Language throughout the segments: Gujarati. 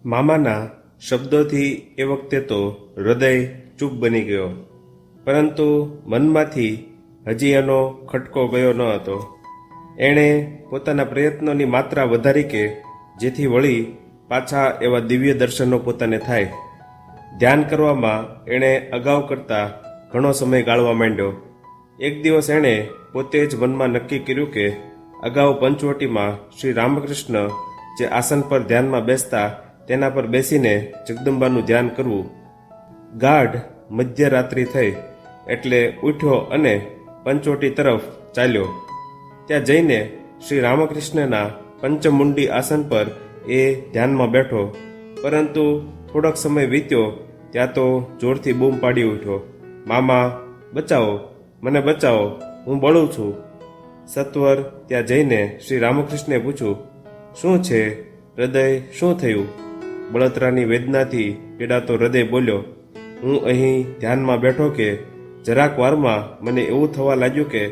મામાના શબ્દોથી એ વખતે તો હૃદય ચૂપ બની ગયો, પરંતુ મનમાંથી હજી એનો ખટકો ગયો ન હતો. એણે પોતાના પ્રયત્નોની માત્રા વધારી કે જેથી વળી પાછા એવા દિવ્ય દર્શનો પોતાને થાય. ધ્યાન કરવામાં એણે અગાઉ કરતાં ઘણો સમય ગાળવા માંડ્યો. એક દિવસ એણે પોતે જ મનમાં નક્કી કર્યું કે અગાઉ પંચવટીમાં શ્રી રામકૃષ્ણ જે આસન પર ધ્યાનમાં બેસતા તેના પર બેસીને જગદંબાનું ધ્યાન કરવું. ગાઢ મધ્યરાત્રિ થઈ એટલે ઉઠ્યો અને પંચવટી તરફ ચાલ્યો. ત્યાં જઈને શ્રી રામકૃષ્ણના પંચમુંડી આસન પર એ ધ્યાનમાં બેઠો, પરંતુ થોડોક સમય વીત્યો ત્યાં તો જોરથી બૂમ પાડી ઉઠ્યો, મામા બચાવો, મને બચાવો, હું બળું છું. સત્વર ત્યાં જઈને શ્રી રામકૃષ્ણે પૂછ્યું, શું છે હૃદય, શું થયું? બળતરાની વેદનાથી પીડાતો હૃદય બોલ્યો, હું અહીં ધ્યાનમાં બેઠો કે જરાક વારમાં મને એવું થવા લાગ્યું કે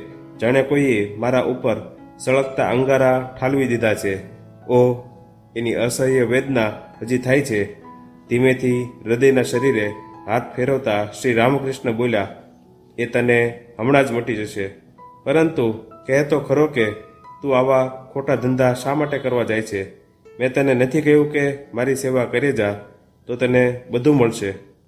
જાણે કોઈએ મારા ઉપર સળગતા અંગારા ઠાલવી દીધા છે. ઓહ, એની અસહ્ય વેદના હજી થાય છે. ધીમેથી હૃદયના શરીરે હાથ ફેરવતા શ્રી રામકૃષ્ણ બોલ્યા, એ તને હમણાં જ મટી જશે. પરંતુ કહેતો ખરો કે તું આવા ખોટા ધંધા શા માટે કરવા જાય છે? મેં તને નથી કહ્યું કે મારી સેવા કરે જા તો તને બધું મળશે?